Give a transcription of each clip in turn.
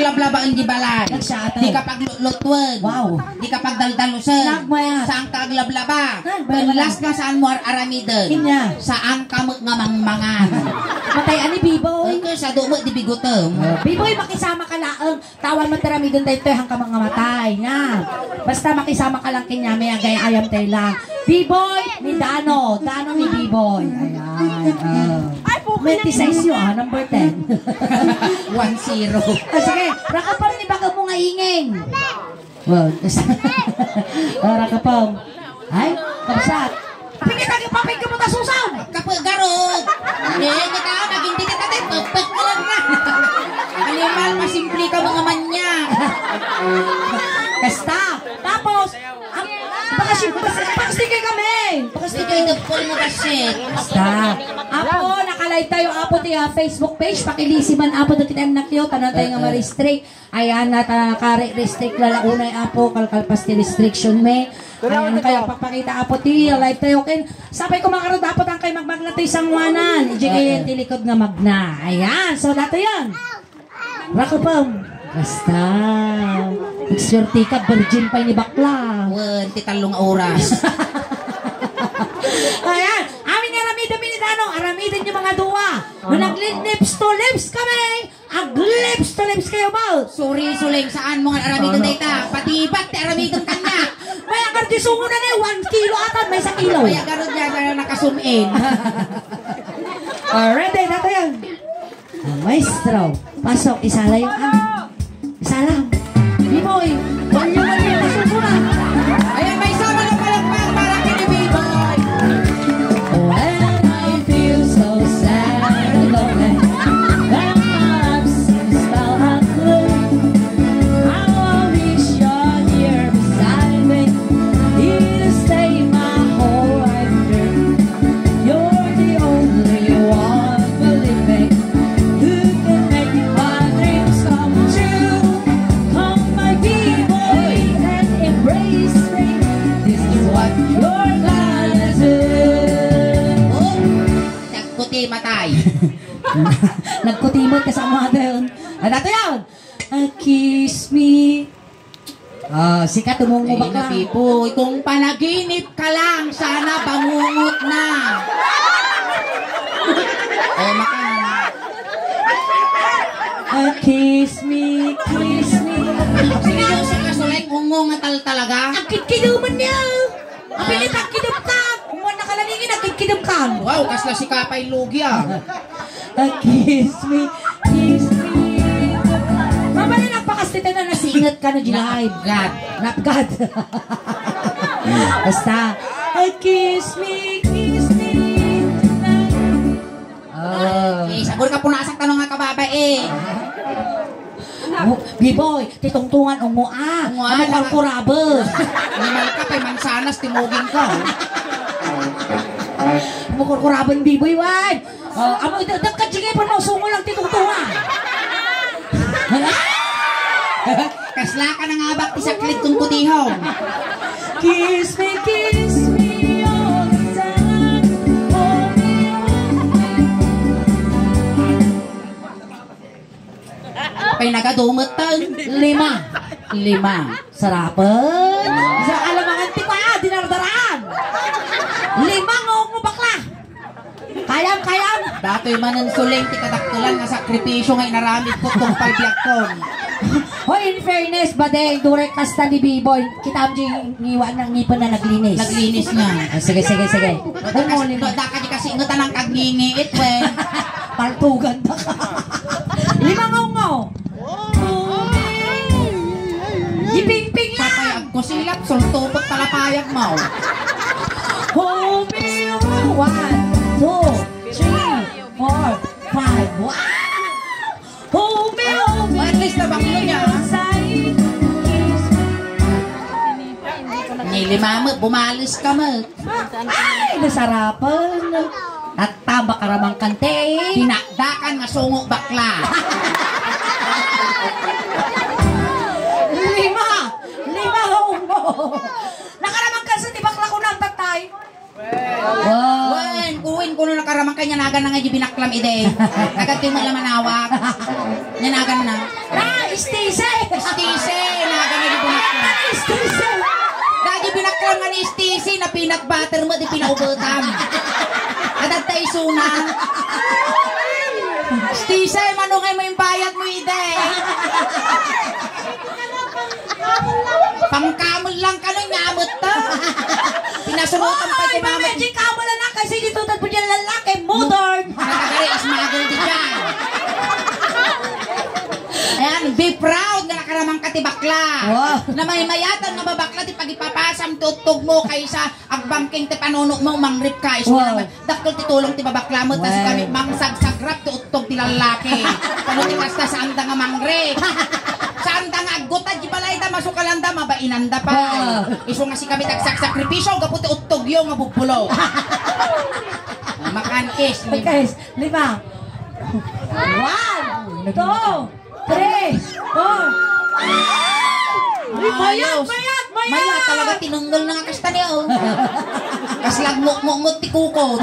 paglablabaan di balay. Di ka paglutwag. Wow. Di ka pagdaldalusan. Saan ka aglablaba? Penlas nga saan mo aramiden. Kinya. Saan ka magmamangmangan. Matay ani Biboy. Ito sa dumo di bigutom. Biboy, makisama ka laang. Tawan mo taramidon tayo hang ka mga matay. Nga. Basta makisama ka lang kinya. May agay ayam tayo lang. Biboy ni Dano. Dano ni Biboy. Ayan. May tisay yun, number 10. 1-0. Sige, rakapang ni baka mo nga inging. Well, rakapang. Ay, kapsat. Pingit lagi papig ka mo ta susan. Kapag-garog. Hindi, kita naging dikit natin. Pagpag ka lang na. Animal, pasimple ka mga manya. Basta. Tapos, pakastigay kami. Pakastigay na po mo kasi. Basta. Apo, nakalive tayo apo tayo Facebook page. Pakilisiman apo na kita nakyo. Tanan tayo nga ma-restrict. Ayan na ka-restrict lalaunay apo. Kalkalpas ti restriction me. Ayan kaya pagpakita apo ti. Live tayo kin. Sabay ko makarod apo tang kay magmagna tayo sangwanan. Ijigay yung tilikod nga magna. Ayan. So dato yan. Rakapam. Basta. Nagswerte ka. Virgin pa ni bakla. Wan, titalong oras. Ayan. Amin aramidin minidano. Aramidin yung mga duwa. Nung nag-lips to lips kami. Ag-lips to lips kayo ba? Sorry, suling. Saan mo nga aramidon data? Patibat, aramidon ka na. May agardisungo na na 1 kilo atan. May 1 kilo. Kaya garod niya na nakasumin. Ready, nato yan. Maestro. Pasok. Isa lang yung isa lang. Biboy. Walyo nasusunan. Ayan, may sama ng palakpak para kay Biboy. When I feel so sad and lonely, when my life seems fell out blue, I wish you're here beside me, here to stay my whole life through. You're the only one, believe me, who can make my dreams come true. Come, my Biboy, and embrace me. This is what you're gonna do. Nagputi matay. Nagkutimot ka sa mga doon. Ano ito yun? Kiss me. Sikat, tumungo ba ka? Biboy, kung panaginip ka lang, sana bangungot na. Maka. Kiss me, kiss me. Sige yung sa kasulay, ungo nga talaga. Ang kitkiduman niya. Ang pilit ang kidum ka. Kung wala nakalaningin, ang kitkiduman ka. Wow, kasla si Kapay Lugi Kiss me, kiss me. Mamali napakastita na nasingat ka na dilive. Napgad. Basta. Kiss me, kiss me. Sagur ka punasak tanong nga kababa Biboy, titungtungan ungo ano kalkurabes. Nimal ka pa'y mansanas, timugin ka. Mukurkuraban Biboy, wan. Amo, nagkajigay pa no, sungo lang titungtungan. Kasla ka na nga bak, tisaklit kong putihong. Kiss me, all the time. Hold me Pa'y nagadumot tal. 5. Sarapan. Sa alamangan ti pa, dinardaraan. 5 ngong mo bakla. Kayam. Dato'y manan suling ti kadaktulan nga sakripisyo nga inaramid ko kung pagbiyakton. Hoy, in fairness, badeng, durek kasta ni Biboy. Kita mo yung ngiwan ng ngipon na naglinis. Naglinis nga. Sige. Daka di kasi ingutan ang kagngingiit, we. Partugan na ka. 5 ngongo. Iping-ping lang. Papayag ko silap, sultupot talapayag mo. Hold me, 1, 2, 3, 4, 5. Wow! Hold me. At least nabaklo niya. Nilima mo, bumalis ka mo. Ay, nasarapan. At tamba karamang kante. Pinakdakan nga sungo bakla. 5 hongo. Nakaramang ka sa tibakla ko ng tatay. Wow. Kuwin ko nung nakaramang kanya nagan na nga di binaklam ide. Agad yung malamang awak. Nanagan na. Ay, Stacey. Stacey, nagana di binaklam. Stacey. Dagi binaklam nga ni Stacey na peanut butter mo di pinaubutan. At tayo suna. Stacey, manungay mo yung bayad mo, ide. Pangkamol lang ka nung nyamot to. Pinasurutan pa yung mamot. Ay, magic kamol na lang kasi dito po dyan lalaki, modern. Nakagari, ismagol di dyan. Ayan, be proud na nakaramang katibakla. Wow. Na may mayatan nga babakla ti pag ipapasam tutog mo kaysa agbangking ti panunok mo mangrip ka. Iso Wow. naman, dakol ti tulong ti babakla mo, tas Wow. kami mangsagsagrap ti utog ti lalaki. Kano ti kasta sa anda nga mangrip. Sa anda nga agutad di balay da masukalanda mabainanda pa. Wow. Iso nga si kami tagsakrisakripisyo gaputi utog yung nga bubulo. Makankis. Okay, 5. 1, 2, 3, 4. Mayat! Maya talaga tinunggal na nga kasta niya oh. Kaslag mo ti kuko.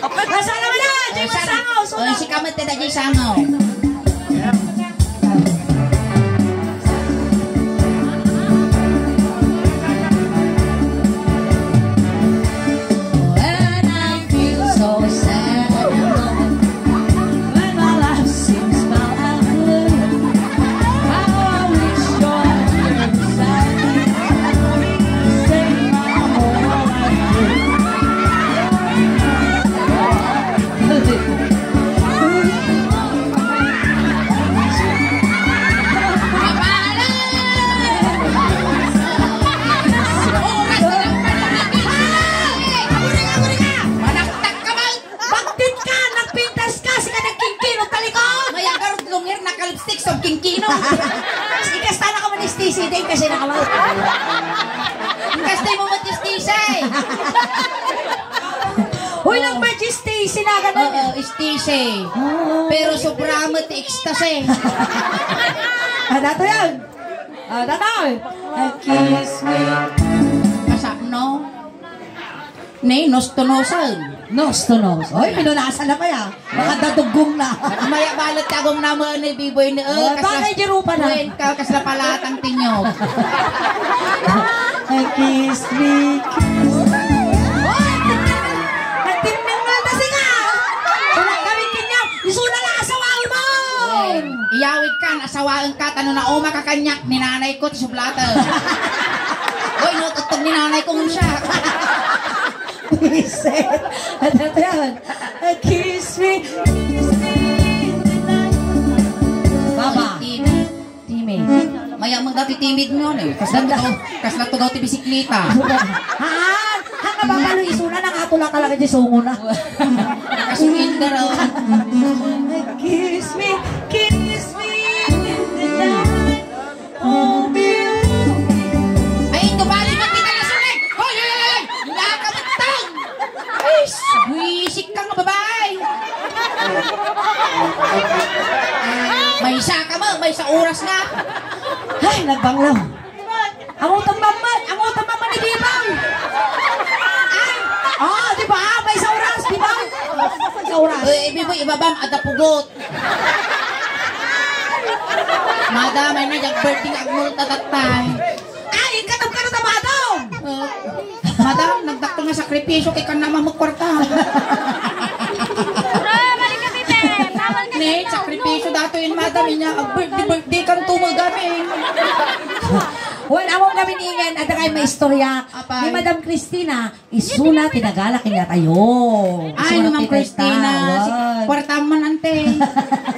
Nasaan naman na? Jay Masangaw! Oh, si kamat na Jay Sangaw. When I feel so sad, when my life seems foul and blue, how I wish you're here beside me, stay my whole life through. Manaktak ka ba? Bakit ka? Nagpintas ka! Sika nagkingkino talikod! Maya garot lungir na kalipstick sa kingkino. Ikasta na ka man ni Stacey din kasi nakamal. Kastay mo matistisay. Uy, lang ba si Stacey na ganun? Oo, istisay. Pero sobra mo ti ecstasy. Dato yan! Dato! Kiss me. Kasano? Nay, nostonosan. Nos to nos. Uy, pinunasan na pa yan. Baka dadugong na. Maya balat kagong naman ni Biboy ni Bakit jirupa na? Kuwen ka kasla palatang tinyog. Kiss me. Nagtinang mal na siya! Walang gawin kanya! Isuna lang asawaan mo! Iyawid ka, asawaan ka, tanong na oma kakanyak, ni nanay ko, ti sublata. Uy, nututog ni nanay ko ngun siya. Reset. Ano yan? Kiss me. Kiss me. Baba. Timid. Timid. Maya mo dati timid mo yun eh. Kasla to daw ti bisikleta. Haan! Hanga ba palo isuna ng ato lang talaga di sungo na. Nakasungin ka raw. Kiss me. Kiss me. In the night. Oh, you. Ay, tubali mo kita na sulit! Hoy, hoy, hoy! Nakamatang! Ay, buwisik ka nga babae! May isa ka mo, may isa oras na. Ay, nagbanglaw. Ang utang mamad ni Dibang. Ay, di ba? May sa oras, di ba? May sa oras. Biboy, ibabam, ada pugot. Madamay na yung birthday agmul tatatay. Ay, katam ka na tamadong. Madam, nagdakto nga sakripisyo kay kan naman magkwarta. Ne, sakripisyo dato yun madam niya. Ang birthday kan tumagamin. Well, among kami ningen, at kay may istorya Apay. ni Madam Cristina, isuna tinagala kanya tayo. Ay, Isuna naman tinagta. Christina. Wow. Kwarta man ante.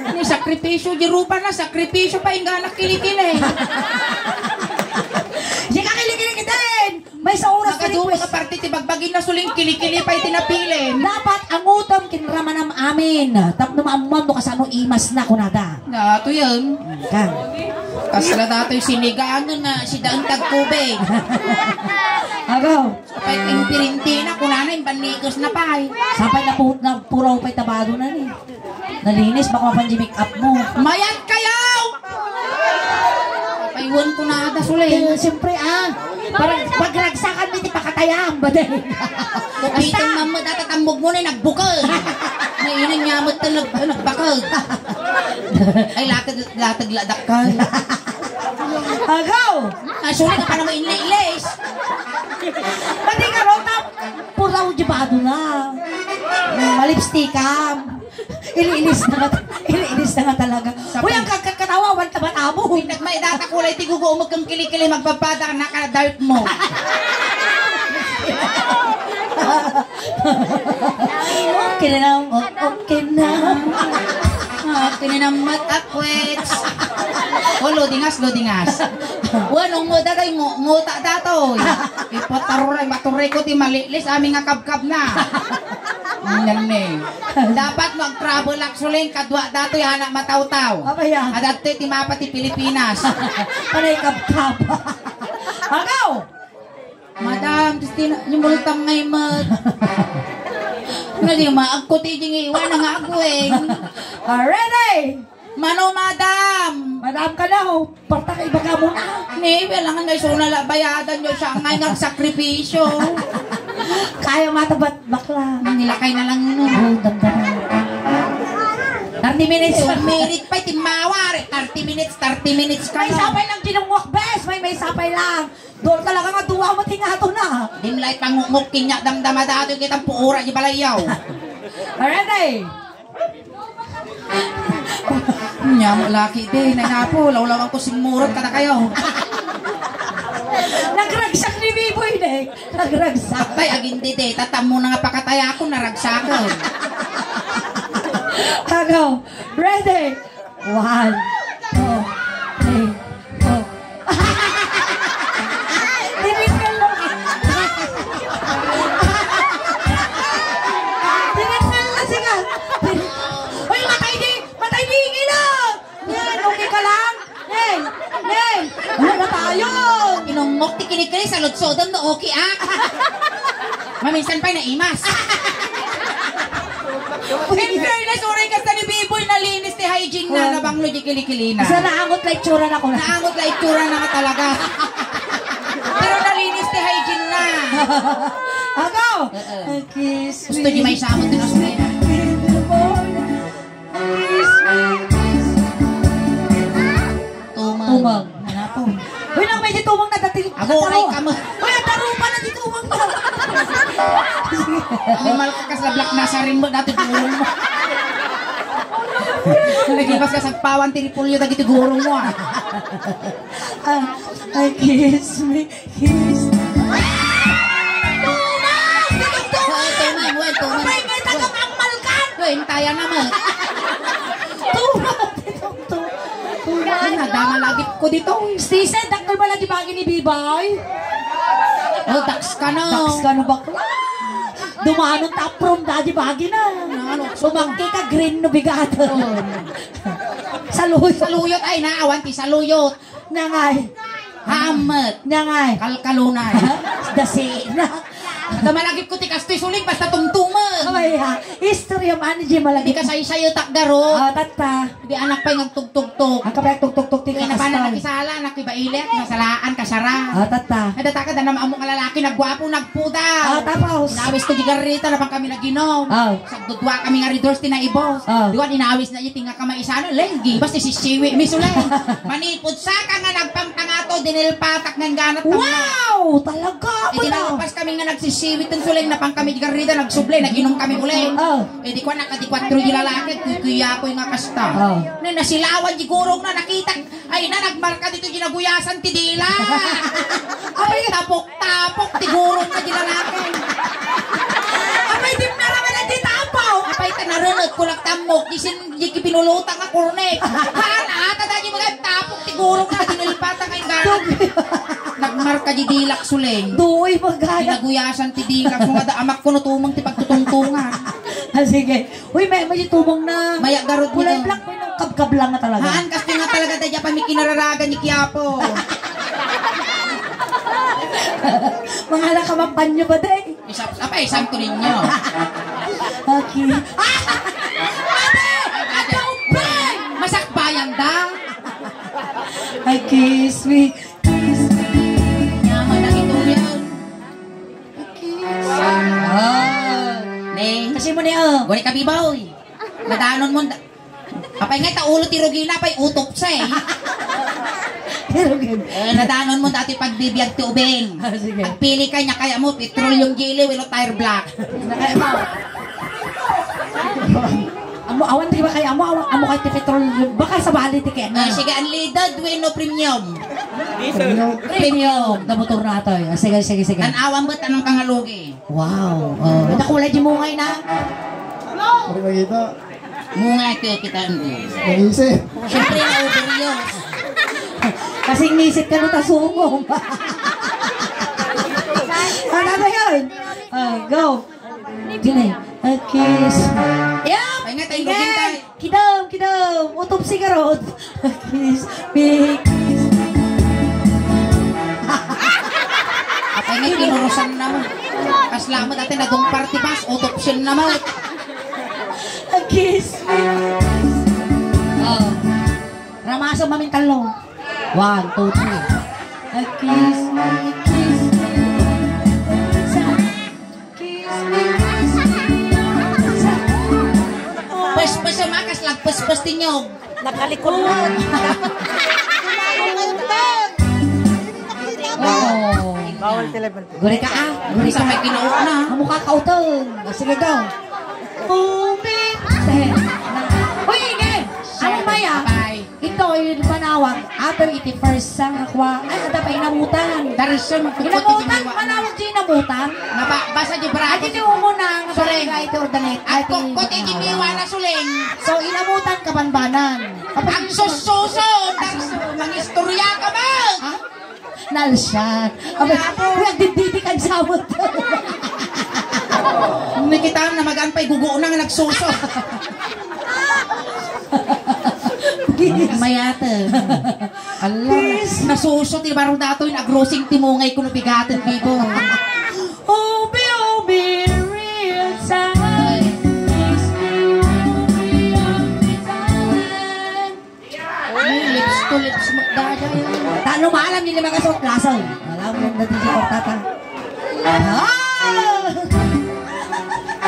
Ni sakripisyo, jirupa na, sakripisyo pa yung ganak kilikili. Di ka kilikilig din. May sa oras ka Nakadupa request. ka parte ti bagbagin na suling kilikili pa yung tinapilin. Dapat ang utom kinraman ng amin. Tap na maamam mo kasano imas na kunada. Dato yun. Kan. Kasla dato yung sinigaan na si Daang Tagkubig. Agaw. Kapag yung pirinti na, kunana yung panigos na pa eh. Sampai na puraw pa'y tabado na ni. Nalinis, baka mapanjimik up mo. Mayat kayaw! Paiwan ko na ata sulay. Kaya siyempre parang pagragsakan mo, di pakatayang ba din? Kupitang mama datatambog mo na nagbukal. May inang nyamot na nagbakal. Ay, latag ladak ka. Agaw! Sulit ka pa naman inla-ilis. Pati ka ron na, pura ujibado na. Malipstikam. Iliinis na nga talaga. Uy, ang kakatawa, wanta ba tamo? May data kulay, tigugo, kang kilikili, magbapada ka naka-dart mo. Okay na, okay na. Kininamat akwets. O, lodingas. Wanong mo dagay mo ta dato. Ipataruray, maturay ko ti malilis, aming nga kabkab na. Yan eh. Dapat mag-travel actually, kadwa dato yung anak mataw-taw. Abaya. At ti mapati Pilipinas. Panay kabkab. Agaw! Madam, yung multang ngay mat. Hindi maagko ti jing iwan nga agweng. Ready? Mano, madam. Madam ka na, oh. Parta ka iba ka muna. Ni, lang ngay so nalabayadan nyo siya ngay ng sakripisyo. Kaya matabat bakla. Nilakay na lang yun. Oh, damdaman. 30 minutes. 1 minute pa, timawar. 30 minutes ka May na. sapay lang ginungwak, bes. May sapay lang. Doon talaga nga duwa mo tingato na. Dimlay pangungok kinyak damdama dato yung kitang puura di balayaw. Ready? Nya, laki din. Nanapo, lawlawan ko simurot ka na kayo. Nagragsak ni Biboy, Dek. Nagragsak. Sakay, agindi de. Tatam mo na nga pakataya ko, naragsakan. Agaw. Ready? 1, 2, 3, 4. Tinitgal lang. Tinitgal na siya. Uy, matay di ilang. Yan, okay ka lang? Neng. Ano na tayo? Inungok, tikinikri sa lutsodan no okay ah. Maminsan pa'y naimas. In fairness, oray ka sa ni Biboy, nalinis ni hygiene na, nabanglo di kilikilina. Sa naangot na itsura na ko na. Naangot la itsura na nga talaga. Pero nalinis ni hygiene na. Agaw. Kiss Gusto di may samot din ang sulay. Tumang. Hanapo. Uy, nang may ditumang na dati. Agoray ka mo. Uy, ang tarupa na ditumang na. Ang malakakas na black nasa rin mo, dati gurong mo. Nagibas ka sa pawan, tinipulyo, dati gurong mo ah. Kiss me. Tuman. May tagang amalkan. Hintaya naman. Tumang. Nadama lagi ko dito. Stisen, dakal ba lagi bagay ni Bibay? Oh, dax ka na. Dax ka na bakla. Dumanon taprom dadi bagay na. Sumangki ka green no bigato. Saluyot. Saluyot ay naawan ti saluyot. Nangay. Hamet. Nangay. Kalkalunay. Dasi na. Damalagip ko ti kastoy suling basta tumtuman. Ay ha. History of ano di Di malagi. ka sayo tagdaro. Tata. Di anak pa'y nagtugtugtug. Ang kapag tuk-tuk-tuk ti Kaya na paano kakastay. nakisala, nakibailit, nasalaan, kasara. Tata. Nadataka na naman among lalaki, nagwapo, nagpudaw. Tapos. Inawis ko di garita, na pang kami naginom. Sagdudwa kami nga ridors, tinaibos. Diwan, inawis na yung tinga ka maisano. Lengi, basta si Siwi, misulay. Manipod sa ka nga nagpampangato, dinilpatak ng ganat. Wow! Talaga E di nakupas kami nga nagsisiwit ng sulay na pang kami di garita, nagsublay, naginom kami ulit. E di ko nakadikwatro yung lalaki, kuya ko yung nga kasta. Na nasilawan di gurong na nakita, ay na nagmarka dito ginaguyasan ti dila. Ay tapok-tapok ti gurong na di lalaki. Abay, di na naman ang titapaw! Apay tanarunod ko nagtamok, di pinulutang nga kurnek. Haan ata dahil mga tapok ti gurong na dinilpatan kay ganat. Nagmarka di dilak suleng. Duoy magaya. Ginaguyasan ti dilak, mga amak ko nutumang ti pagtutungtungan. Sige. Uy, may tumong na. Maya garod Kulay nito. black, may nang kabkab lang na talaga. Haan kasi nga talaga dahil pa may kinararaga ni Quiapo. Mga nakaman nyo ba, day? Apay, isang to ninyo. Okay. Masakbayan daw. Ay, kiss me. Kiss me. Yaman ang ito yan. Neng. Kasi mo niyo. Gawin ka biboy. Madanon mo. Apay nga taulo ti Rugina pay utop sa eh. Nadanon mo dati pagbibiyag ti ubing. Sige. Pagpili ka niya kaya mo petroleum jelly wilo tire black. Nakaya mo. Awan di ba kaya amo kay ti petrol baka sa bali ti ken. Sige unleaded wino premium. Premium da motor na to. Sige. Tanawan mo tanong kangalugi. Wow. Oh, nakulay di mungay na. Pwede makita. Mungay kita. Naisip. Siyempre na overuse. Kasi nisip ka na tasumong. Ano ba yun? Go. Gini. A kiss. Yeah. Ay nga tayo lugin tayo. Kidam. Utop sigarot. A kiss. Big kiss. Apay nga kinurusan naman. Kasla mo dati na dong party bus. Autoption naman. A kiss. Ramasa mamin talo. 1, 2, 3. A kiss me, kiss me. Kiss me, kiss me. Pas sa makas lang. Pas tinyog. Nakalikod mo. Oh. Bawal telepon. Guri ka Guri Sa ka. may kinuok na. Mukha ka utong. Sige daw. Umi. Uy, ige. Ano ba yan? Bye. Ito yung panawag. After iti first sang akwa. Ay, ada pa inamutan. Darisyon. Inamutan? Panawag di inamutan? Basa di Ay, bravo. iti umunang. Suling. Ito ordanet. At kukot ikimiwa na suling. So, inamutan kabanbanan. Ang sususo. Mangistorya ka ba? Nalsyan. Abay, huwag dididi kang samot. Nakita na maganpay guguo na nga nagsuso. Mayate. Allah. Nasuso ti baro dato yung agrosing timungay kuno bigaten bibo. Obi, real time. Lips to lips magdada yun. Tano maalam nila mga kasot lasaw. Alam mo na din si tata.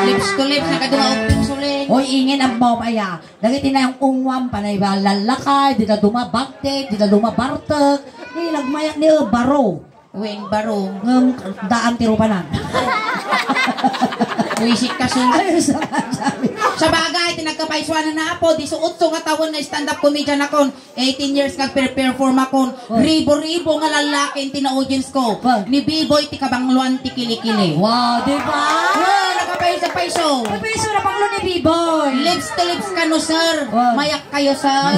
Lips to lips nakadumaot yung suling. Oy, ingin ang mamaya. Dagiti na yung ungwam, panay ba lalakay, di na dumabakte, di na dumabartek, di nagmayak ni baro. Wing baro. Ng daan tirupanan. Wisik ka sun. Ay, sabi. Sa bagay, tinagkapaiswanan na ako. Di suot so nga tawon na stand-up comedian akon. 18 years kag perform akon. Ribo-ribo nga lalaki tina audience ko. Ni B-boy ti kabangluan ti kilikili. Wow, di ba? Nakapaiso-paiso. Ay, piso na panglo ni B-boy. Lips to lips ka no, sir. Wow. Mayak kayo, sir.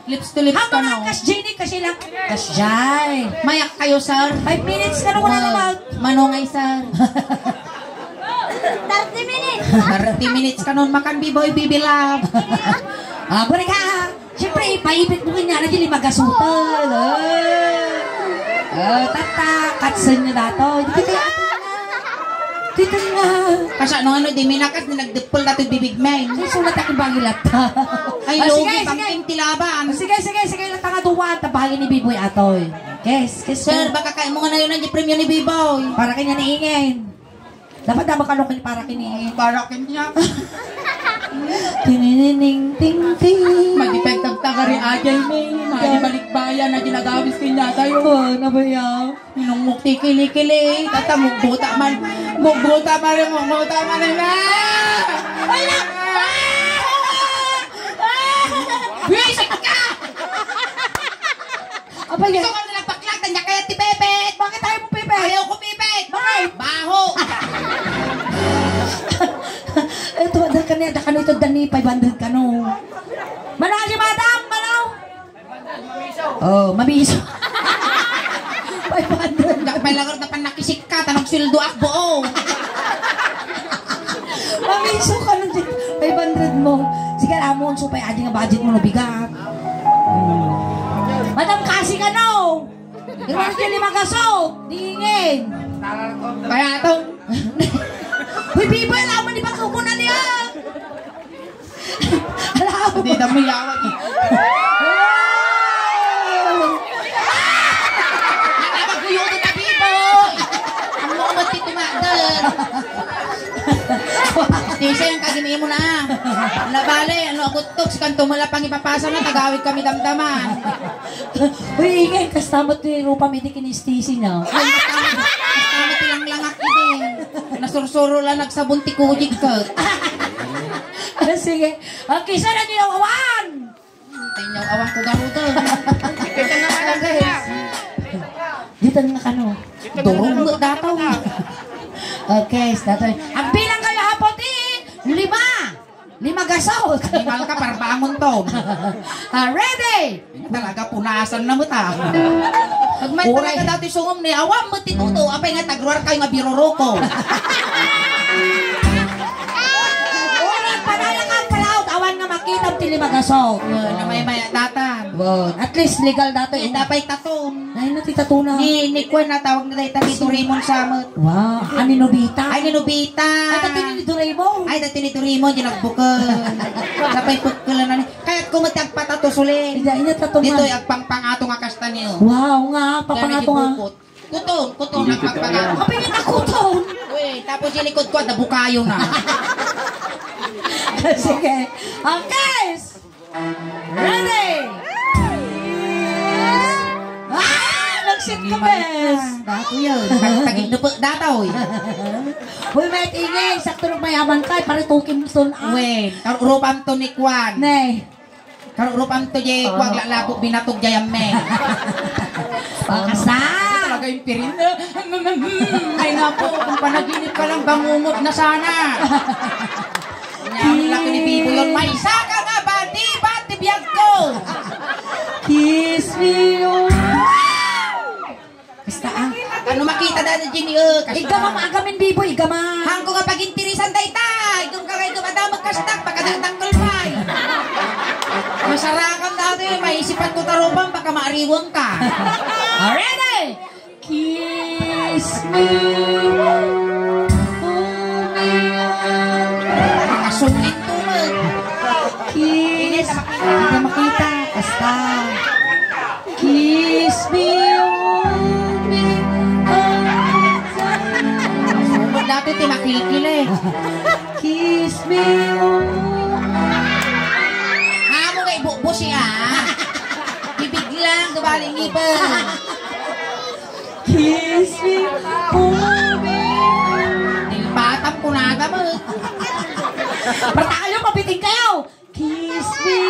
Lips to lips Ang ka mga no. kas-Jenny kasi lang. Kas-Jay. Mayak kayo, sir. 5 minutes ka na ko na naman. Manongay, sir. 30 minutes. 30 minutes ka nun makan B-boy, bibilab. Balik ka. Siyempre, ipaipit mo nga na dyan magasutan. Tata, katsan niya dato. Dito nga. Kasi ano, di minakas na nagdipol na ito bibig main. Sulat ako bangilat. Ay, logi, pang tilaban. Sige. Lang nga duwan. Tabahagin ni Biboy atoy. Kes. Sir, baka kain mo nga na yun ang premium ni B-boy. Para kanya niingin. Dapat na makalukil para kiniingin. Para kanya. Tinining ting ting. Mag-depend tagari ajay may. Mahibalikbayan na ginagawis kanya tayo. Nabayaw. Minungmuk ti kili-kili. Tata, mugbuta man. Mugbuta man na. Ay na! Wisik ka! Apa yan? Gusto ko nalang paklag. Tanya kaya ti Pepet. Bakit tayo mo pepe? Ayaw ko Pepet. Bakit? Baho. Ito, da kano ito dani 500 kano. Manaw si madam, manaw. Oh, mabiso. 500. Palagar na panakisik ka. Tanong sildo akbo. Oh. Mamiso ka nun din. 500 mo. Sige, amon, so pa nga budget mo no bigat. Madam, kasi ka no. Diba siya 5 gasok? Dingin. Kaya ito. Uy, Biboy, alam mo ni pagkukunan niya. Alam mo. Hindi na may yawag. Nakabag ko yung na B-boy. Ang mga matitumadan. Station ka gimi mo na. Nabali, ano, agutok, si kanto mo lang pang ipapasa na, tagawid kami damdaman. Uy, ingay, kastamot ni Rupa may dikinistisi niya. Kasama tilang langak din. Nasursuro lang nagsabon ti kujig ka. Sige. Okay, sana niyo awan! Tanyaw awang ko garuto. Kita nga lang guys. Dito nga kano. Durong mo dataw. Okay, dataw. Ang bilang kayo hapotin, 5 gasol. Imal ka para bangon to. Ready? Talaga punasan na mo ta. Pag may talaga dati sungom ni awam mo tituto, apay nga tagruar kayo nga biroroko. Ulit, panalang ang palaut, awan nga makita ang 5 gasol. Na may datan. At least legal dato. Dapay taton. Ay, natitatunan. Ni Kwan na tawag na dahil ni Doraemon Samot. Wow, ani Nobita. Ay, ni Nobita. Ay, tato ni Doraemon. Ay, dati ni Doraemon, ginagbukan. Sapay pagkalan na ni. Kaya't kumatag patatusulin. Hindi niya tatungan. Dito, agpangpangato nga kasta niyo. Wow nga, papangato nga. Kuton, nagpagpangato. Kapingin na kuton. Uy, tapos yung likod ko, nabukayo na. Sige. Okay. Ready? Nagsit ka, bes. Dato yun. Tagig na po, dataw eh. Uy, may ingay. Sakto nung mayaman ka. Para tukin mo son. Uy, karupam to ni Kwan. Nay. Karupam to jay, wag lalabo binatog jayam me. Pakasa. Talaga yung pirin. Ay napo, kung panaginip ka lang, bangungot na sana. Ang laki ni Bibo yun. May saka nga ba? Di ba? Tibiyag ko. Kiss me. Basta ah. Ano makita dahil Jenny? Igama maagamin, Bibo. Igama. Hangko nga pag-intirisan day ta. Igam ka kayo dumadamag kastak. Pagkadatanggal pa. Masarakan dati. Maisipan ko tarupang. Baka maariwang ka. Ready? Kiss me. Nakasulit tulad. Kiss. Hindi makita. Basta. Kiss me. Sumod dati ti makikil eh. Kiss me. Hamo nga ibubo siya. Bibig lang. Dubaling ibang. Kiss me. Batang punada mo. Pertayo, mabiting kayo. Kiss me.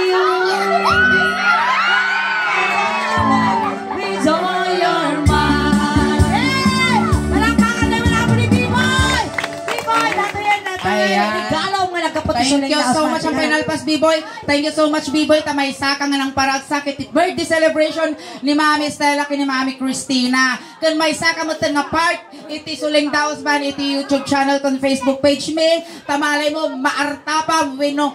With all your mind. Hey! Malakpakan na wala mo ni B-Boy. B-Boy, dato yan. Ayan. Regalo nga nagkapotisyon. Thank you so much ang Final Pass B-Boy. Thank you so much B-Boy. Tamay saka nga ng para at sakit birthday celebration ni Mami Stella kini Mami Christina. Kan may saka mo nga part iti suling daos man iti YouTube channel kon Facebook page me. Tamalay mo maarta pa wino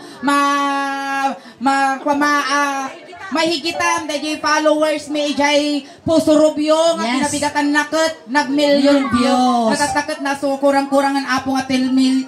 mahigitan dahil followers may jay Puso Rubio nga pinapigatan nakit nag-million views. Nakatakit na so kurang-kurangan apo nga 10 million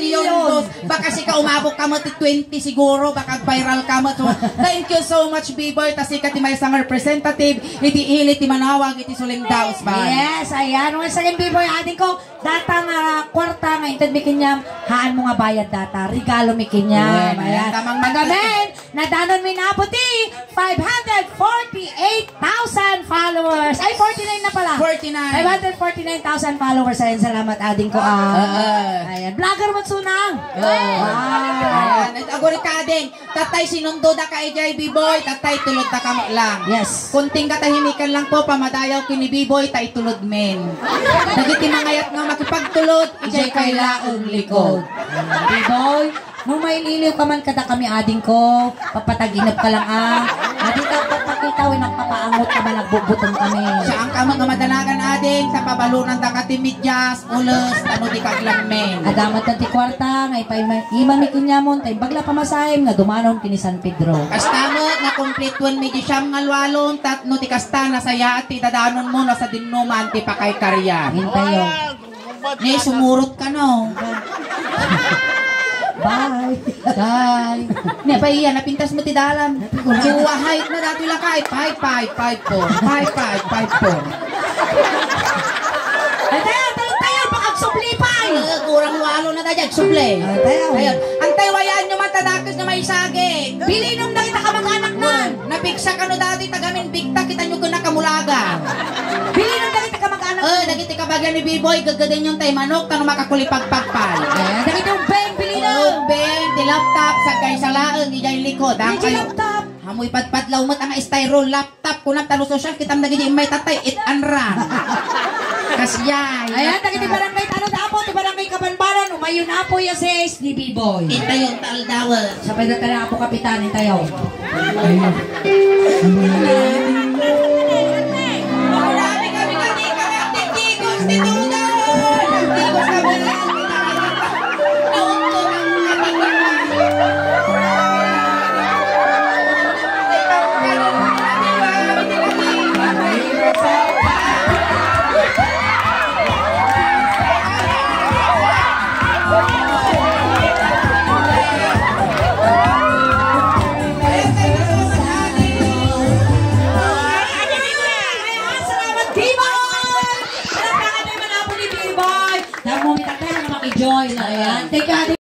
views. Baka si ka umabok ka mo 20 siguro baka viral ka mo. So, thank you so much B-Boy. Tasi ka ti may isang representative iti ilit ti manawag iti suling daos ba. Yes, ayan. Once again B-Boy ating ko data nga kwarta nga intad mi kinyam haan mo nga bayad data regalo mi kinyam. Ayan. Tamang magamen nadanon mi nabuti 548,000 followers. Ay 49 na pala. 49. 549,000 followers. Ayan, salamat ading ko. Ayan, vlogger mo sunang. Ayan. Agori kading tatay sinundo da ka ijay B-Boy, tatay tulod ta kamo lang. Yes. Kunting katahimikan lang po pamadayaw kini B-Boy tay tulod men. Dagiti mangayat nga makipagtulod ijay kay laon likod. B-Boy, nung may liliw ka man kada kami ading ko, papataginap ka lang Adi ka papakitawin ang papaangot ka ba nagbubutong kami. Siya ang kamang madanagan ading sa pabalunan da katimidyas, ulos, ano di kaglang men. Adamat ng ti kwarta, nga iman mi kinyamon, tay bagla pamasayim nga dumanon kini San Pedro. Kastamot na complete 1 medyo siyam nga lwalong, tatno ti kasta na saya at ti dadanon mo na sa dinuman ti pakay karya. Hintayo. Ni sumurot ka no. Bye. Bye. Ni pa iya napintas mo ti dalan. Kuha height na dati lang kay 5554. 5554. Ay tayo, tayo, baka suplipay. Kurang halo-halo na tayo, suble. Ayun. Ang tawayan nyo matadakis na may saging. Pilinong na kita kamag-anak nun. Napiksa ka no dati, tagamin bigta, kita nyo ka nakamulaga. Pilinong na kita kamag-anak. Nagiti ka bagay ni B-Boy, gagadan yung tayo manok, tanong makakulipagpagpal. Dagit yung beng, pilinong. Ben, di laptop, sagay sa laang, ijay likod. Hindi laptop. Hamoy patpatlaw mat ang styrofoam laptop, kunang talo social, kitang nagiti may tatay, it and run. Kasyay. Ayan, dagit yung barangay tanong na apo, yung barangay kabanbaran, umayon na apo yung sis ni B-Boy. Ito yung taldawan. Sabay na tayo apo kapitanin tayo. Marami kami tigos ni Tudor. Tigos kami lang. Naunto ng Joy na yan. Teka,